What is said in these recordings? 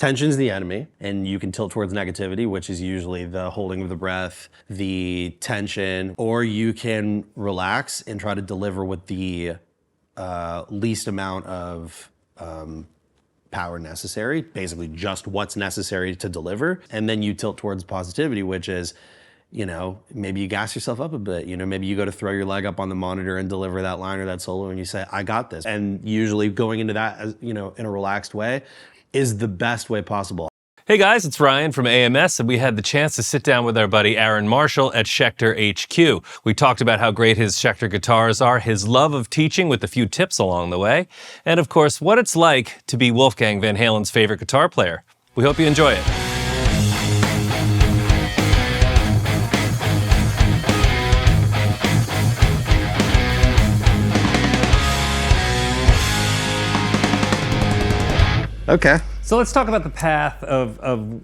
tension's the enemy, and you can tilt towards negativity, which is usually the holding of the breath, the tension, or you can relax and try to deliver with the least amount of power necessary, basically just what's necessary to deliver. And then you tilt towards positivity, which is, maybe you gas yourself up a bit. Maybe you go to throw your leg up on the monitor and deliver that line or that solo, and you say, I got this. And usually going into that, as, in a relaxed way is the best way possible. Hey guys, it's Ryan from AMS, and we had the chance to sit down with our buddy Aaron Marshall at Schecter HQ. We talked about how great his Schecter guitars are, his love of teaching with a few tips along the way, and of course, what it's like to be Wolfgang Van Halen's favorite guitar player. We hope you enjoy it. Okay. So let's talk about the path of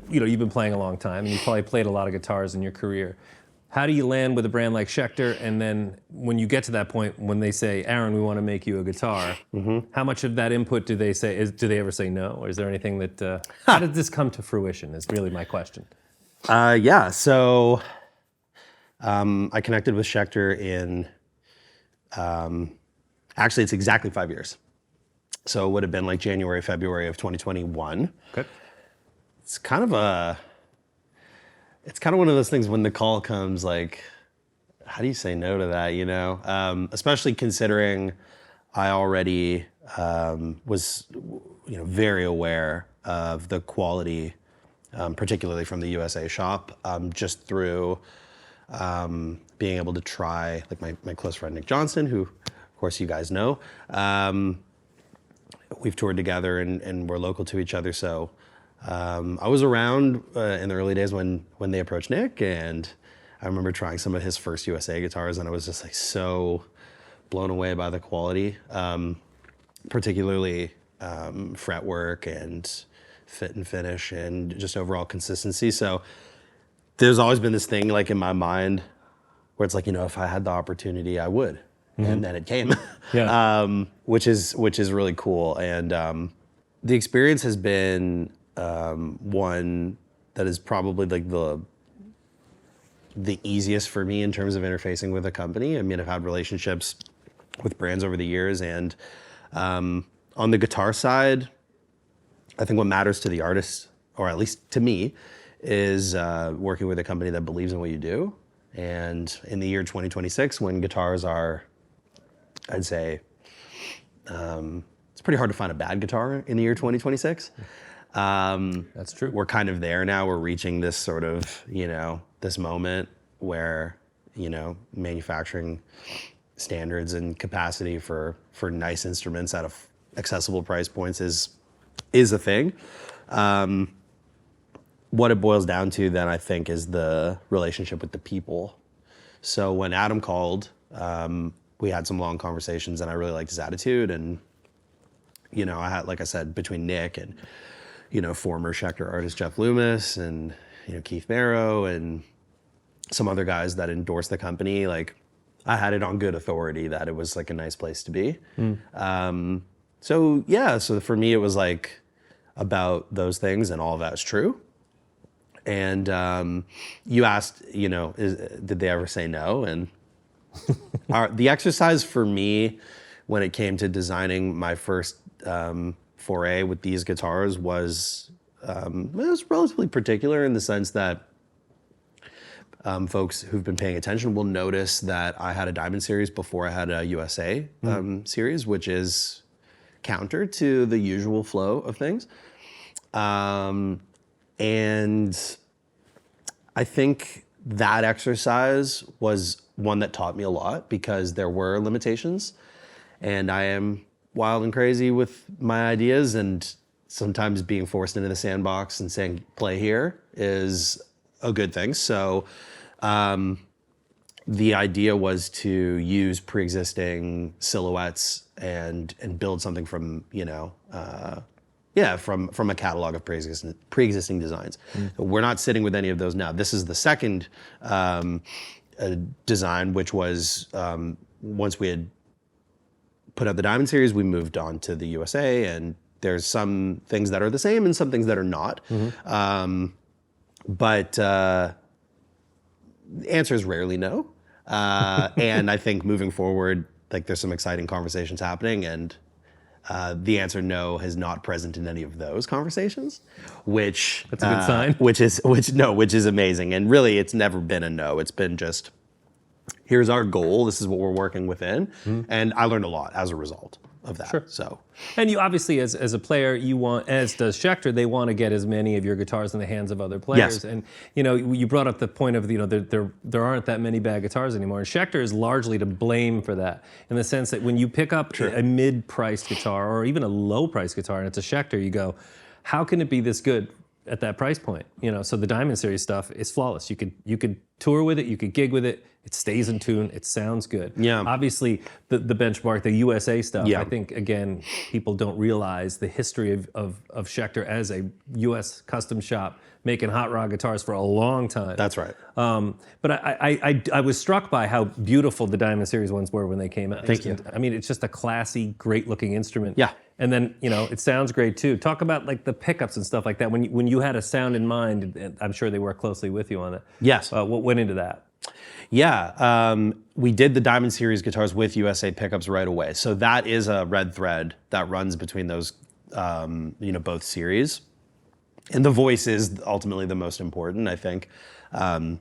you've been playing a long time, and you've probably played a lot of guitars in your career. How do you land with a brand like Schecter, and then when you get to that point, when they say, Aaron, we want to make you a guitar, how much of that input do they say, do they ever say no? Or is there anything that, how did this come to fruition is really my question. So I connected with Schecter in, actually it's exactly 5 years. So it would have been like January, February of 2021. Okay. It's kind of one of those things when the call comes, like, how do you say no to that, especially considering I already was, very aware of the quality, particularly from the USA shop, just through being able to try, like my close friend Nick Johnston, who, of course, you guys know, we've toured together and we're local to each other. So I was around in the early days when they approached Nick, and I remember trying some of his first USA guitars, and I was just like so blown away by the quality, particularly fretwork and fit and finish and just overall consistency. So there's always been this thing like in my mind where it's like, if I had the opportunity, I would. And then it came, which is really cool. And the experience has been one that is probably like the easiest for me in terms of interfacing with a company. I mean, I've had relationships with brands over the years, and on the guitar side, I think what matters to the artist, or at least to me, is working with a company that believes in what you do. And in the year 2026, when guitars are, I'd say, it's pretty hard to find a bad guitar in the year 2026. That's true. We're kind of there now. We're reaching this sort of, this moment where, manufacturing standards and capacity for nice instruments at accessible price points is a thing. What it boils down to then, I think, is the relationship with the people. So when Adam called, we had some long conversations, and I really liked his attitude. And, I had, like I said, between Nick and, former Schecter artist Jeff Loomis and, Keith Barrow and some other guys that endorsed the company, like I had it on good authority that it was like a nice place to be. So for me, it was like about those things, and all of that's true. And you asked, did they ever say no? And the exercise for me when it came to designing my first foray with these guitars was relatively particular in the sense that folks who've been paying attention will notice that I had a Diamond series before I had a USA series, which is counter to the usual flow of things. And I think that exercise was one that taught me a lot, because there were limitations, and I am wild and crazy with my ideas, and sometimes being forced into the sandbox and saying, play here, is a good thing. So the idea was to use pre-existing silhouettes and build something from, from a catalog of pre-existing designs. We're not sitting with any of those now. This is the second design, which was once we had put out the Diamond series, we moved on to the USA, and there's some things that are the same and some things that are not. But the answer is rarely no. And I think moving forward, like there's some exciting conversations happening, and the answer no is not present in any of those conversations, which That's a good sign. Which is amazing. And really, it's never been a no. It's been just, here's our goal. This is what we're working within, and I learned a lot as a result of that. Sure. So, And you obviously, as a player, you want, as does Schecter, they want to get as many of your guitars in the hands of other players. Yes. And you brought up the point of there aren't that many bad guitars anymore. And Schecter is largely to blame for that, in the sense that when you pick up a mid-priced guitar or even a low-priced guitar and it's a Schecter, you go, how can it be this good at that price point? So the Diamond Series stuff is flawless. You could tour with it, you could gig with it. It stays in tune. It sounds good. Yeah. Obviously, the benchmark, the USA stuff. Yeah. I think again, people don't realize the history of Schecter as a U.S. custom shop making hot rod guitars for a long time. that's right. But I was struck by how beautiful the Diamond Series ones were when they came out. Thank you. I mean, it's just a classy, great-looking instrument. Yeah. And then it sounds great too. Talk about like the pickups and stuff like that. When you had a sound in mind, and I'm sure they worked closely with you on it. Yes. What went into that? Yeah, we did the Diamond Series guitars with USA pickups right away. So that is a red thread that runs between those, both series. And the voice is ultimately the most important, I think. The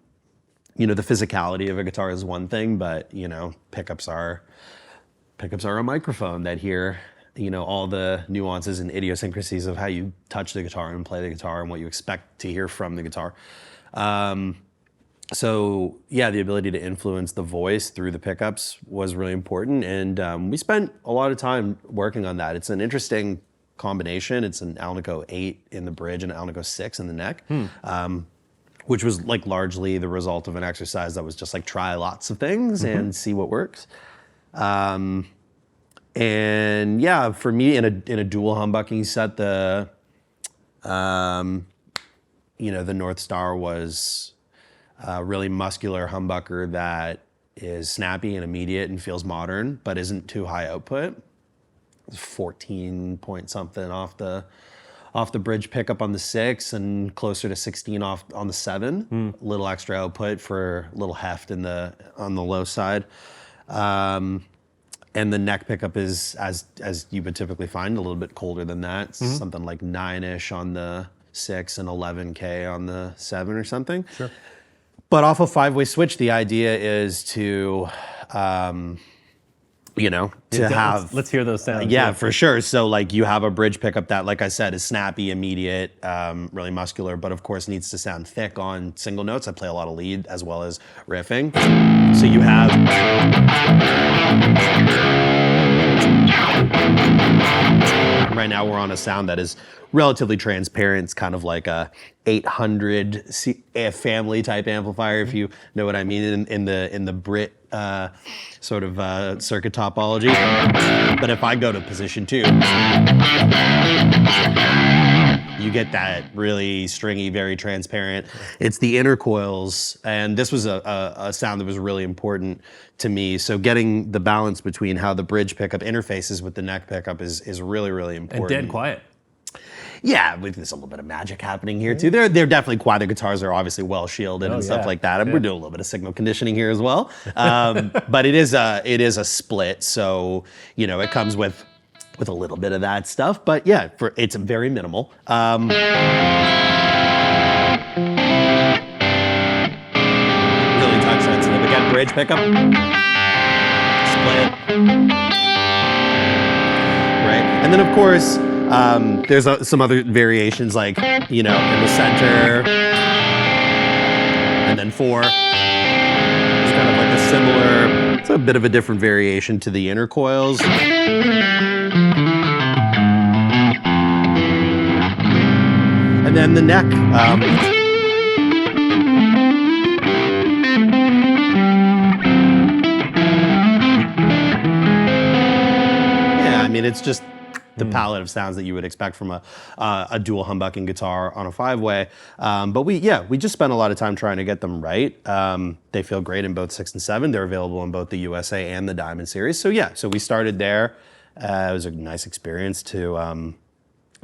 physicality of a guitar is one thing, but pickups are a microphone that hear all the nuances and idiosyncrasies of how you touch the guitar and play the guitar and what you expect to hear from the guitar. So yeah, the ability to influence the voice through the pickups was really important, and we spent a lot of time working on that. It's an interesting combination. It's an Alnico 8 in the bridge and an Alnico 6 in the neck, which was like largely the result of an exercise that was just like try lots of things and see what works. And yeah, for me in a dual humbucking set, the North Star was a really muscular humbucker that is snappy and immediate and feels modern, but isn't too high output. It's 14 point something off the bridge pickup on the 6 and closer to 16 off on the 7. A little extra output for a little heft on the low side. And the neck pickup is, as you would typically find, a little bit colder than that. Something like 9-ish on the 6 and 11K on the 7 or something. Sure. But off a 5-way switch, the idea is to, have. Let's hear those sounds. Yeah, for sure. So like you have a bridge pickup that, like I said, is snappy, immediate, really muscular, but of course needs to sound thick on single notes. I play a lot of lead as well as riffing. So you have. Right now we're on a sound that is relatively transparent. It's kind of like a 800 family type amplifier, if you know what I mean, in the Brit sort of circuit topology. But if I go to position 2, you get that really stringy, very transparent. It's the inner coils, and this was a sound that was really important to me. So getting the balance between how the bridge pickup interfaces with the neck pickup is really, really important. And dead quiet. Yeah, there's a little bit of magic happening here too. They're definitely quiet. The guitars are obviously well shielded and stuff like that. And we're doing a little bit of signal conditioning here as well. But it is a split, so it comes with a little bit of that stuff. But yeah, it's very minimal. Really touch sensitive. Again, bridge pickup, split, right, and then of course. There's some other variations like, in the center, and then 4. It's kind of like a similar, it's a bit of a different variation to the inner coils. And then the neck. It's just the palette of sounds that you would expect from a dual humbucking guitar on a 5-way. But we just spent a lot of time trying to get them right. They feel great in both 6 and 7. They're available in both the USA and the Diamond Series. So yeah, so we started there. It was a nice experience to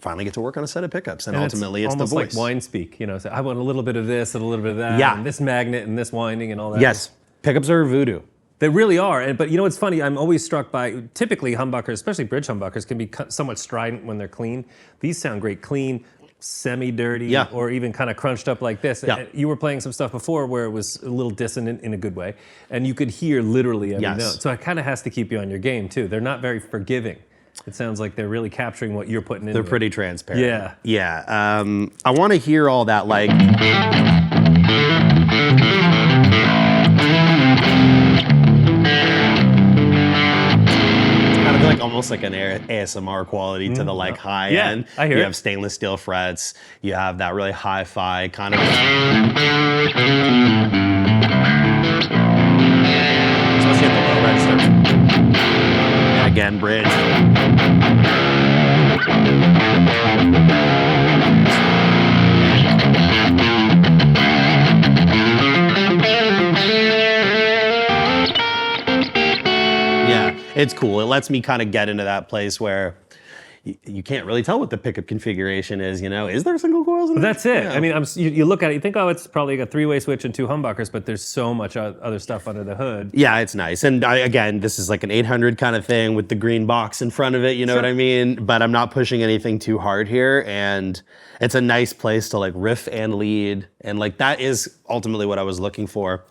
finally get to work on a set of pickups, and And ultimately it's the almost voice. like wine speak, you know. So I want a little bit of this and a little bit of that, Yeah. and this magnet and this winding and all that. Yes, pickups are voodoo. They really are. But you know what's funny? I'm always struck by, typically humbuckers, especially bridge humbuckers, can be somewhat strident when they're clean. These sound great clean, semi-dirty, Yeah. or even kind of crunched up like this. Yeah. You were playing some stuff before where it was a little dissonant in a good way, and you could hear literally every Yes. note. So it kind of has to keep you on your game too. They're not very forgiving. It sounds like they're really capturing what you're putting into They're it. pretty transparent. Yeah. Yeah. I want to hear all that, like. Kind of like almost like an ASMR quality to the like high Yeah, end. I hear you it. have stainless steel frets. You have that really hi-fi kind of. Especially at the low register. And again, bridge. Yeah, it's cool. It lets me kind of get into that place where you can't really tell what the pickup configuration is, you know? Is there single coils in there? That's it. Yeah. I mean, you look at it, you think, oh, it's probably a three-way switch and two humbuckers, but there's so much other stuff under the hood. Yeah, it's nice. And again, this is like an 800 kind of thing with the green box in front of it, you know what I mean? But I'm not pushing anything too hard here. And it's a nice place to like riff and lead. And like that is ultimately what I was looking for.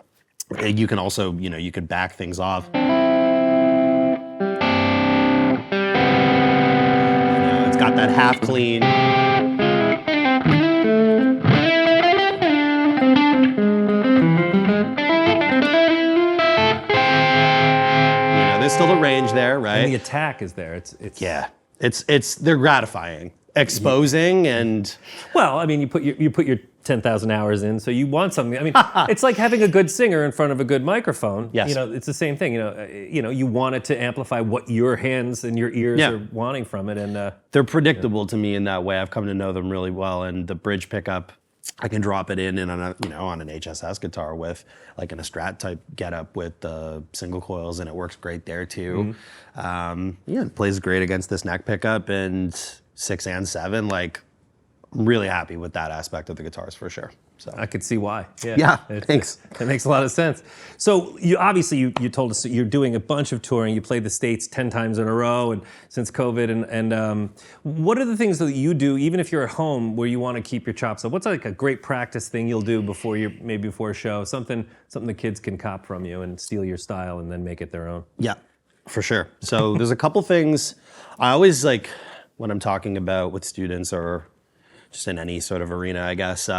You can also, you know, you could back things off. You know, it's got that half clean. There's still the range there, right? And the attack is there. It's Yeah, they're gratifying, exposing, and Well, I mean, you put your 10,000 hours in, so you want something. I mean, it's like having a good singer in front of a good microphone. Yes. You know, it's the same thing. You know, you want it to amplify what your hands and your ears Yeah. are wanting from it, and they're predictable to me in that way. I've come to know them really well, and the bridge pickup, I can drop it in on a, you know, on an HSS guitar with like in a Strat type getup with the single coils, and it works great there too. Yeah, it plays great against this neck pickup and 6 and 7. Like, I'm really happy with that aspect of the guitars for sure. So I could see why. Yeah, thanks. It makes a lot of sense. So you obviously you told us that you're doing a bunch of touring. You played the States 10 times in a row, and since COVID. And what are the things that you do, even if you're at home, where you want to keep your chops up? What's like a great practice thing you'll do before maybe before a show? Something the kids can cop from you and steal your style and then make it their own. Yeah, for sure. So there's a couple things I always like when I'm talking about with students or just in any sort of arena, I guess,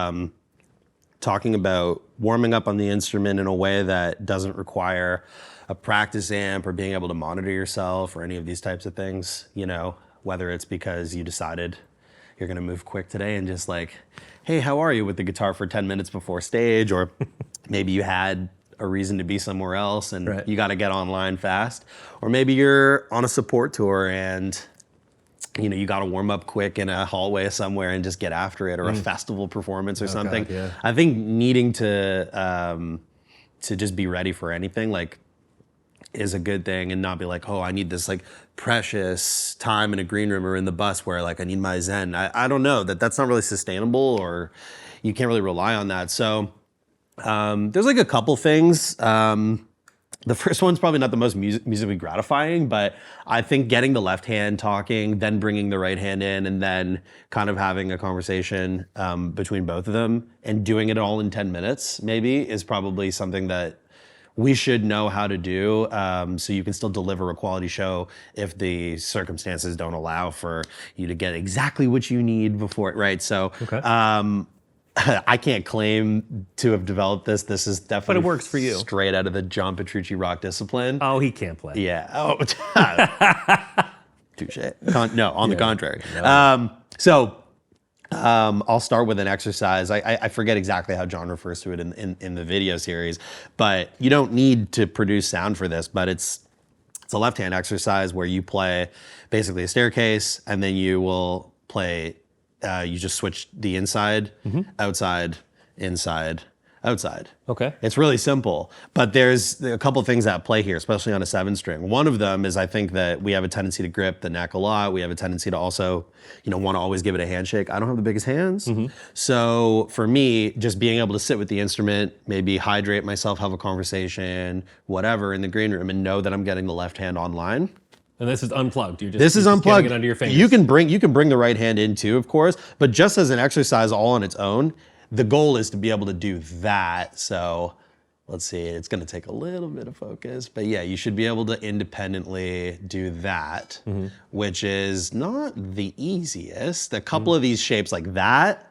talking about warming up on the instrument in a way that doesn't require a practice amp or being able to monitor yourself or any of these types of things, you know, whether it's because you decided you're gonna move quick today and just like, hey, how are you with the guitar for 10 minutes before stage, or maybe you had a reason to be somewhere else and Right. you gotta get online fast, or maybe you're on a support tour and you know, you got to warm up quick in a hallway somewhere and just get after it, or a festival performance or something. God, yeah. I think needing to just be ready for anything like is a good thing, and not be like, oh, I need this like precious time in a green room or in the bus where like I need my zen. I don't know, that's not really sustainable, or you can't really rely on that. So there's like a couple things. The first one's probably not the most musically gratifying, but I think getting the left hand talking, then bringing the right hand in, and then kind of having a conversation between both of them and doing it all in 10 minutes maybe is probably something that we should know how to do, so you can still deliver a quality show if the circumstances don't allow for you to get exactly what you need before it, right? So I can't claim to have developed this. This is definitely But it works for you. Straight out of the John Petrucci rock discipline. Oh, he can't play. Yeah. Oh, touche. No, on the contrary. No. I'll start with an exercise. I forget exactly how John refers to it in the video series, but you don't need to produce sound for this, but it's a left-hand exercise where you play basically a staircase, and then you will play, you just switch the inside, outside, inside, outside. Okay. It's really simple, but there's a couple things at play here, especially on a 7-string. One of them is I think that we have a tendency to grip the neck a lot. We have a tendency to also, want to always give it a handshake. I don't have the biggest hands. So for me, just being able to sit with the instrument, maybe hydrate myself, have a conversation, whatever in the green room, and know that I'm getting the left hand online. And this is unplugged. This is unplugged. Getting it under your fingers. You can bring the right hand in too, of course, but just as an exercise all on its own, the goal is to be able to do that. So let's see, it's going to take a little bit of focus, but yeah, you should be able to independently do that, which is not the easiest. A couple of these shapes like that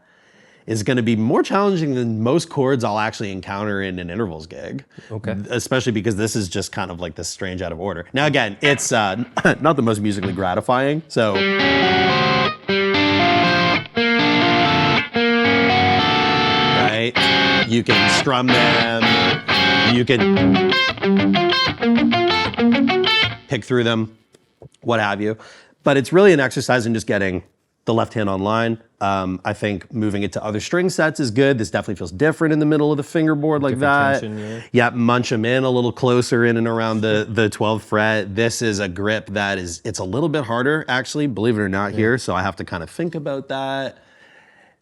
is going to be more challenging than most chords I'll actually encounter in an intervals gig. Okay. Especially because this is just kind of like this strange out of order. Now again, it's not the most musically gratifying, so. Right? You can strum them, you can pick through them, what have you. But it's really an exercise in just getting the left hand online. I think moving it to other string sets is good. This definitely feels different in the middle of the fingerboard like that. Tension, yeah. Munch them in a little closer in and around the 12th fret. This is a grip that it's a little bit harder actually, believe it or not here. So I have to kind of think about that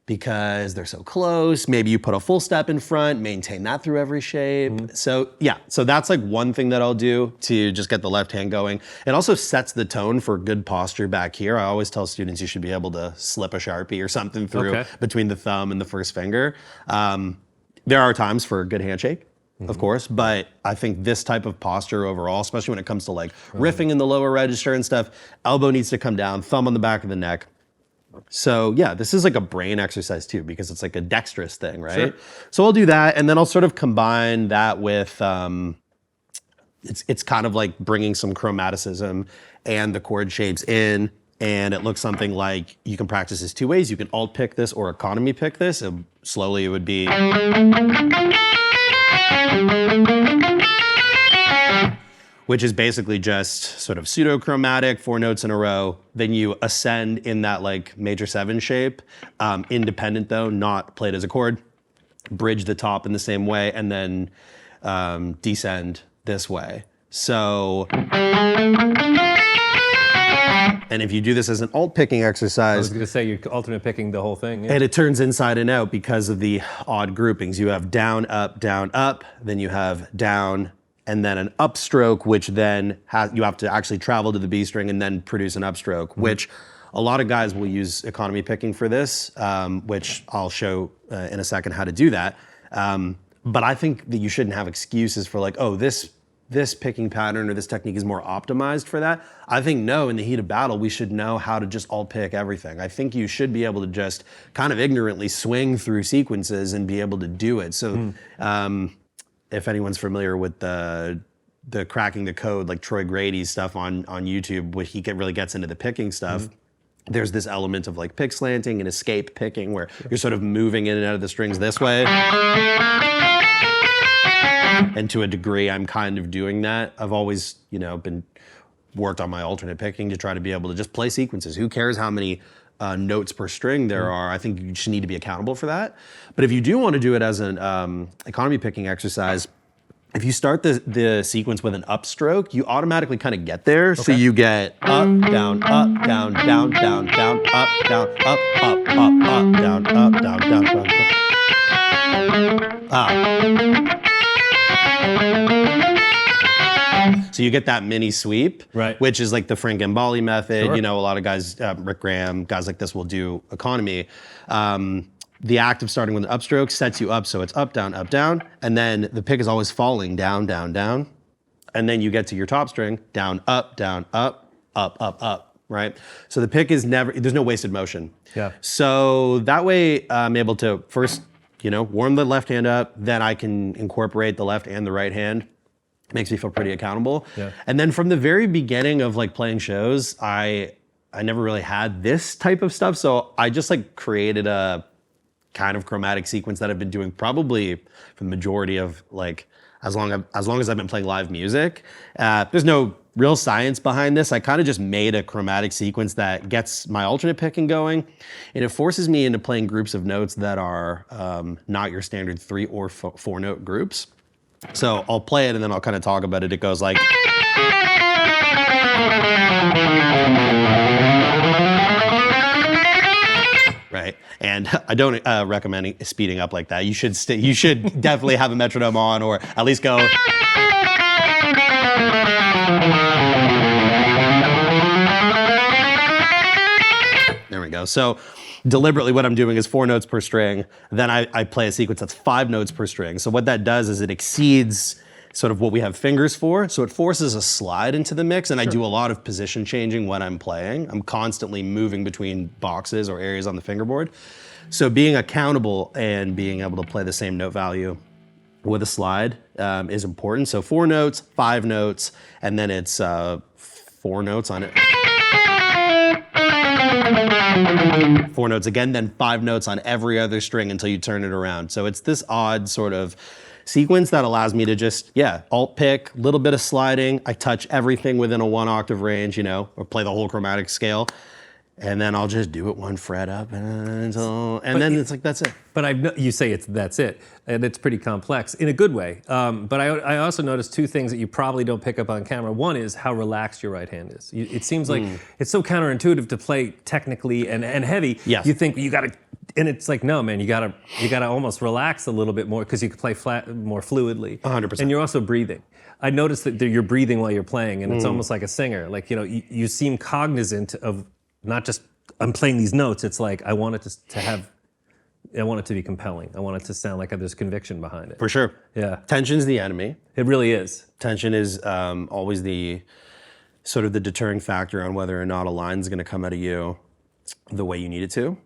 because they're so close. Maybe you put a full step in front, maintain that through every shape. So yeah, so that's like one thing that I'll do to just get the left hand going. It also sets the tone for good posture back here. I always tell students you should be able to slip a Sharpie or something through between the thumb and the first finger. There are times for a good handshake, of course, but I think this type of posture overall, especially when it comes to like riffing in the lower register and stuff, elbow needs to come down, thumb on the back of the neck. So yeah, this is like a brain exercise too, because it's like a dexterous thing, right? Sure. So I'll do that, and then I'll sort of combine that with, it's kind of like bringing some chromaticism and the chord shapes in, and it looks something like you can practice this two ways. You can alt pick this or economy pick this. Slowly it would be. Which is basically just sort of pseudo-chromatic, 4 notes in a row. Then you ascend in that like major 7 shape, independent though, not played as a chord. Bridge the top in the same way, and then descend this way. So, and if you do this as an alt picking exercise. I was gonna say you're alternate picking the whole thing. Yeah. And it turns inside and out because of the odd groupings. You have down, up, then you have down, and then an upstroke, which then you have to actually travel to the B string and then produce an upstroke, which a lot of guys will use economy picking for this, which I'll show in a second how to do that. But I think that you shouldn't have excuses for like, oh, this picking pattern or this technique is more optimized for that. I think no, in the heat of battle, we should know how to just alt pick everything. I think you should be able to just kind of ignorantly swing through sequences and be able to do it. So, if anyone's familiar with the cracking the code, like Troy Grady's stuff on YouTube, where he really gets into the picking stuff, there's this element of like pick slanting and escape picking where you're sort of moving in and out of the strings this way. And to a degree, I'm kind of doing that. I've always, been worked on my alternate picking to try to be able to just play sequences. Who cares how many notes per string there are? I think you just need to be accountable for that. But if you do want to do it as an economy picking exercise, if you start the sequence with an upstroke, you automatically kind of get there. Okay. So you get up, down, up, down, down, down, down, up, down, up, up, up, up, down, up, down, down, down, down. So you get that mini sweep, right, which is like the Frank Gambale method. Sure. A lot of guys, Rick Graham, guys like this will do economy. The act of starting with an upstroke sets you up so it's up, down, and then the pick is always falling down, down, down. And then you get to your top string, down, up, up, right? So the pick is there's no wasted motion. Yeah. So that way I'm able to first, warm the left hand up, then I can incorporate the left and the right hand. Makes me feel pretty accountable. Yeah. And then from the very beginning of like playing shows, I never really had this type of stuff. So I just like created a kind of chromatic sequence that I've been doing probably for the majority of like, as long as I've been playing live music. There's no real science behind this. I kind of just made a chromatic sequence that gets my alternate picking going, and it forces me into playing groups of notes that are not your standard 3 or 4 note groups. So I'll play it and then I'll kind of talk about it. It goes like. Right, and I don't recommend speeding up like that. You should definitely have a metronome on, or at least go. There we go. So deliberately what I'm doing is 4 notes per string. Then I play a sequence that's 5 notes per string. So what that does is it exceeds sort of what we have fingers for. So it forces a slide into the mix, and I do a lot of position changing when I'm playing. I'm constantly moving between boxes or areas on the fingerboard. So being accountable and being able to play the same note value with a slide is important. So 4 notes, 5 notes, and then it's 4 notes on it. 4 notes again, then 5 notes on every other string until you turn it around. So it's this odd sort of sequence that allows me to just, alt pick, little bit of sliding. I touch everything within a 1 octave range, or play the whole chromatic scale. And then I'll just do it 1 fret up until, then it's like, that's it. But you say that's it, and it's pretty complex in a good way. But I also noticed 2 things that you probably don't pick up on camera. One is how relaxed your right hand is. It seems like it's so counterintuitive to play technically and heavy. Yes. You think you got to, and it's like, no, man, you gotta almost relax a little bit more because you can play flat more fluidly. 100%. And you're also breathing. I noticed that you're breathing while you're playing, and it's almost like a singer. Like, you seem cognizant of not just, I'm playing these notes. It's like, I want it to be compelling. I want it to sound like there's conviction behind it. For sure. Yeah. Tension's the enemy. It really is. Tension is always the sort of the deterring factor on whether or not a line's going to come out of you the way you need it to.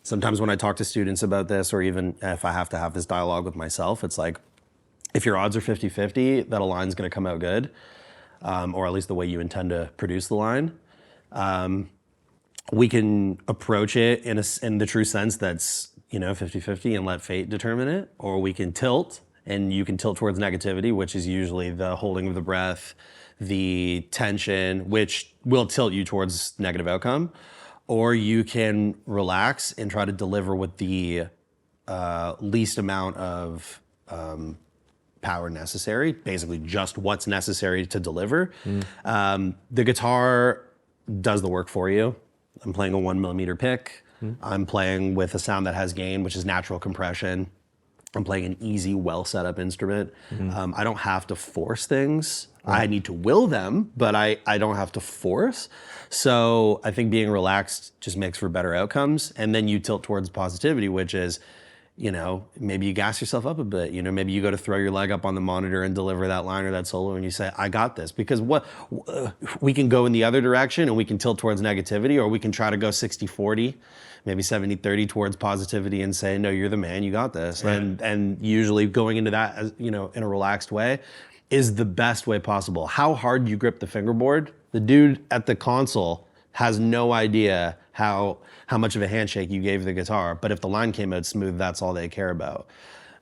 Sometimes when I talk to students about this, or even if I have to have this dialogue with myself, it's like, if your odds are 50-50 that a line's going to come out good, or at least the way you intend to produce the line, we can approach it in the true sense that's 50-50 and let fate determine it, or we can tilt, and you can tilt towards negativity, which is usually the holding of the breath, the tension, which will tilt you towards negative outcome, or you can relax and try to deliver with the least amount of power necessary, basically just what's necessary to deliver. The guitar does the work for you. I'm playing a 1mm pick. I'm playing with a sound that has gain, which is natural compression. I'm playing an easy, well set up instrument. I don't have to force things. I need to will them, but I don't have to force. So I think being relaxed just makes for better outcomes. And then you tilt towards positivity, which is, maybe you gas yourself up a bit. Maybe you go to throw your leg up on the monitor and deliver that line or that solo, and you say, I got this. Because we can go in the other direction and we can tilt towards negativity, or we can try to go 60-40, maybe 70-30 towards positivity and say, no, you're the man, you got this. Right. And usually going into that, as, in a relaxed way is the best way possible. How hard you grip the fingerboard, the dude at the console has no idea how much of a handshake you gave the guitar, but if the line came out smooth, that's all they care about.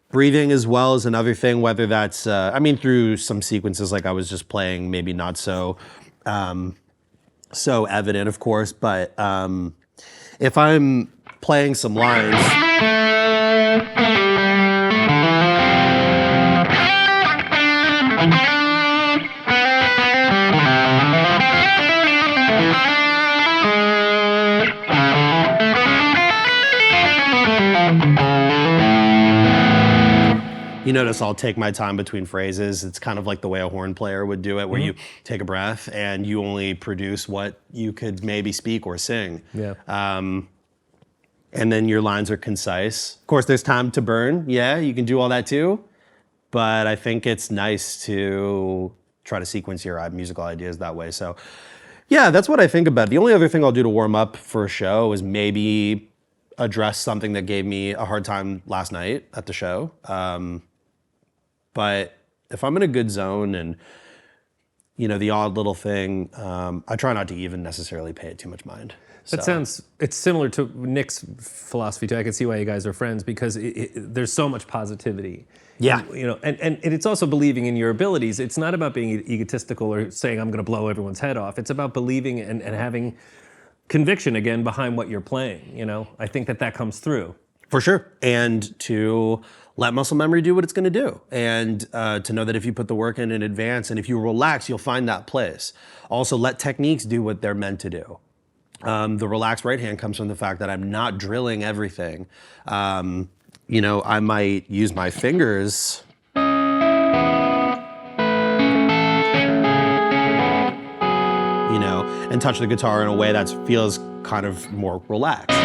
Breathing as well is another thing, whether that's, through some sequences like I was just playing, maybe not so evident, of course, but if I'm playing some lines, you notice I'll take my time between phrases. It's kind of like the way a horn player would do it, where you take a breath and you only produce what you could maybe speak or sing. Yeah. And then your lines are concise. Of course, there's time to burn. Yeah, you can do all that too. But I think it's nice to try to sequence your musical ideas that way. So yeah, that's what I think about. The only other thing I'll do to warm up for a show is maybe address something that gave me a hard time last night at the show. But if I'm in a good zone and, the odd little thing, I try not to even necessarily pay it too much mind. It's similar to Nick's philosophy too. I can see why you guys are friends, because there's so much positivity. Yeah. And it's also believing in your abilities. It's not about being egotistical or saying I'm going to blow everyone's head off. It's about believing and having conviction again behind what you're playing. I think that comes through. For sure. And to let muscle memory do what it's going to do. And to know that if you put the work in advance and if you relax, you'll find that place. Also, let techniques do what they're meant to do. The relaxed right hand comes from the fact that I'm not drilling everything. I might use my fingers and touch the guitar in a way that feels kind of more relaxed.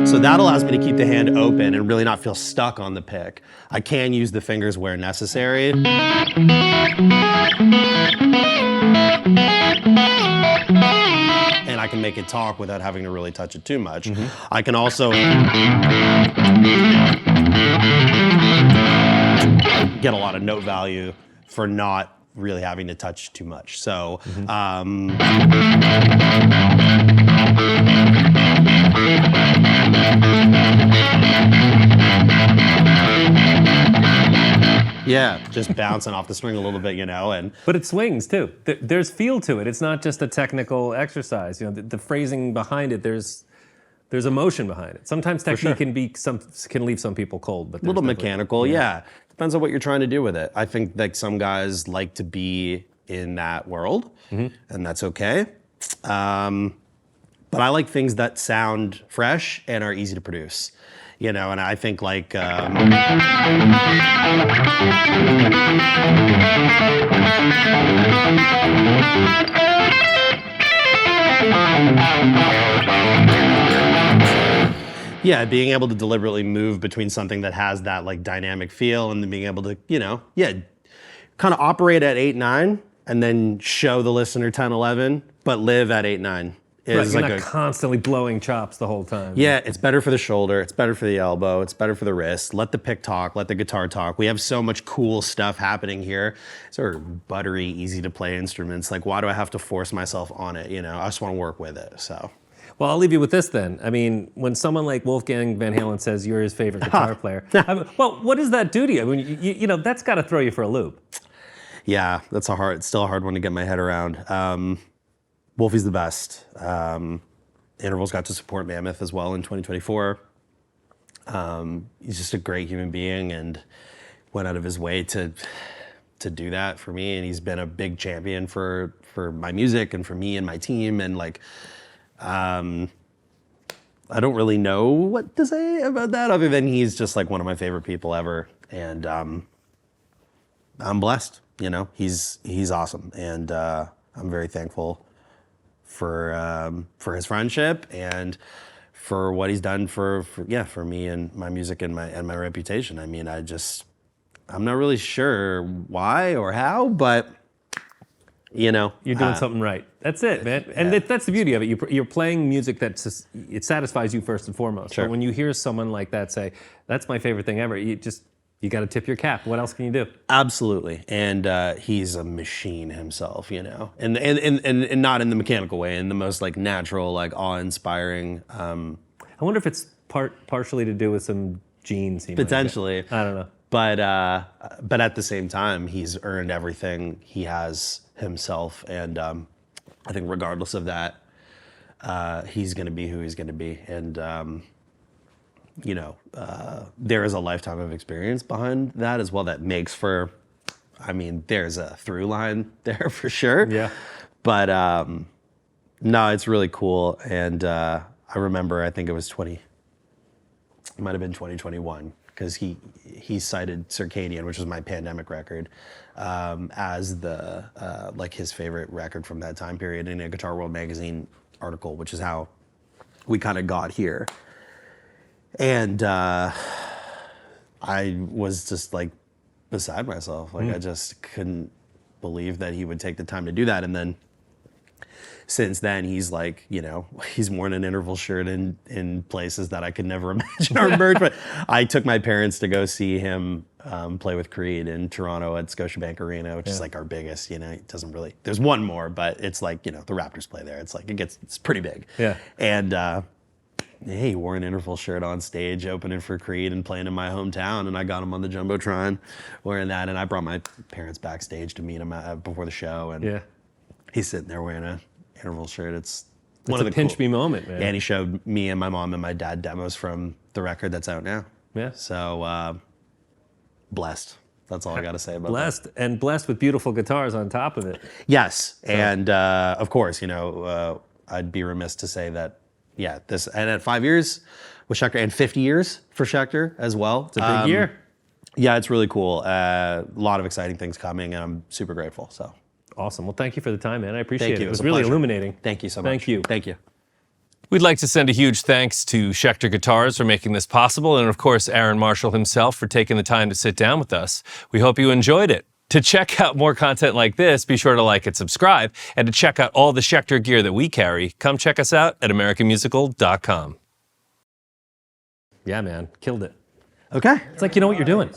So that allows me to keep the hand open and really not feel stuck on the pick. I can use the fingers where necessary. And I can make it talk without having to really touch it too much. I can also get a lot of note value for not really having to touch too much. So, yeah, just bouncing off the string a little bit, and but it swings too. There's feel to it. It's not just a technical exercise. The phrasing behind it. There's emotion behind it. Sometimes technique can leave some people cold, but a little mechanical. Yeah, depends on what you're trying to do with it. I think that some guys like to be in that world, and that's okay. But I like things that sound fresh and are easy to produce. And I think like yeah, being able to deliberately move between something that has that like dynamic feel and then being able to, kind of operate at 8/9 and then show the listener 10/11, but live at 8/9. Right, you're not constantly blowing chops the whole time. Yeah, it's better for the shoulder, it's better for the elbow, it's better for the wrist. Let the pick talk, let the guitar talk. We have so much cool stuff happening here. Sort of buttery, easy to play instruments. Like, why do I have to force myself on it? I just want to work with it, so. Well, I'll leave you with this then. I mean, when someone like Wolfgang Van Halen says you're his favorite guitar player, well, what does that do to you? I mean, that's got to throw you for a loop. Yeah, it's still a hard one to get my head around. Wolfie's the best. Intervals got to support Mammoth as well in 2024. He's just a great human being and went out of his way to do that for me. And he's been a big champion for my music and for me and my team. And like, I don't really know what to say about that other than he's just like one of my favorite people ever. And I'm blessed, he's awesome. And I'm very thankful for his friendship and for what he's done for me and my music and my reputation. I mean, I'm not really sure why or how, but you're doing something right. That's it, man. And that's the beauty of it. You're playing music it satisfies you first and foremost. Sure. But when you hear someone like that say, "That's my favorite thing ever," you got to tip your cap. What else can you do? Absolutely, and he's a machine himself, and not in the mechanical way, in the most like natural, like awe-inspiring. I wonder if it's partially to do with some genes. Potentially, I don't know. But at the same time, he's earned everything he has himself, and I think regardless of that, he's going to be who he's going to be, and. There is a lifetime of experience behind that as well that makes for, there's a through line there for sure. Yeah. But no, it's really cool. And I remember, I think it might have been 2021, because he cited Circadian, which was my pandemic record, as the his favorite record from that time period in a Guitar World magazine article, which is how we kind of got here. And I was just like beside myself. Like I just couldn't believe that he would take the time to do that. And then since then, he's like, you know, he's worn an interval shirt in places that I could never imagine our merch. But I took my parents to go see him play with Creed in Toronto at Scotiabank Arena, which is like our biggest, you know, it doesn't really, there's one more, but it's like, you know, the Raptors play there. It's like, it's pretty big. Yeah. And he wore an interval shirt on stage, opening for Creed and playing in my hometown. And I got him on the Jumbotron wearing that. And I brought my parents backstage to meet him before the show. And he's sitting there wearing an interval shirt. It's one of the pinch me moment, man. And he showed me and my mom and my dad demos from the record that's out now. Yeah. So blessed. That's all I got to say about that. Blessed with beautiful guitars on top of it. Yes. So. And of course, you know, I'd be remiss to say that, yeah, this, and at 5 years with Schecter and 50 years for Schecter as well. It's a big year. Yeah, it's really cool. A lot of exciting things coming, and I'm super grateful. So awesome. Well, thank you for the time, man. I appreciate it. It was a really pleasure. illuminating. Thank you so much. Thank you. Thank you. We'd like to send a huge thanks to Schecter Guitars for making this possible, and of course, Aaron Marshall himself for taking the time to sit down with us. We hope you enjoyed it. To check out more content like this, be sure to like and subscribe. And to check out all the Schecter gear that we carry, come check us out at AmericanMusical.com. Yeah, man. Killed it. Okay. It's like you know what you're doing.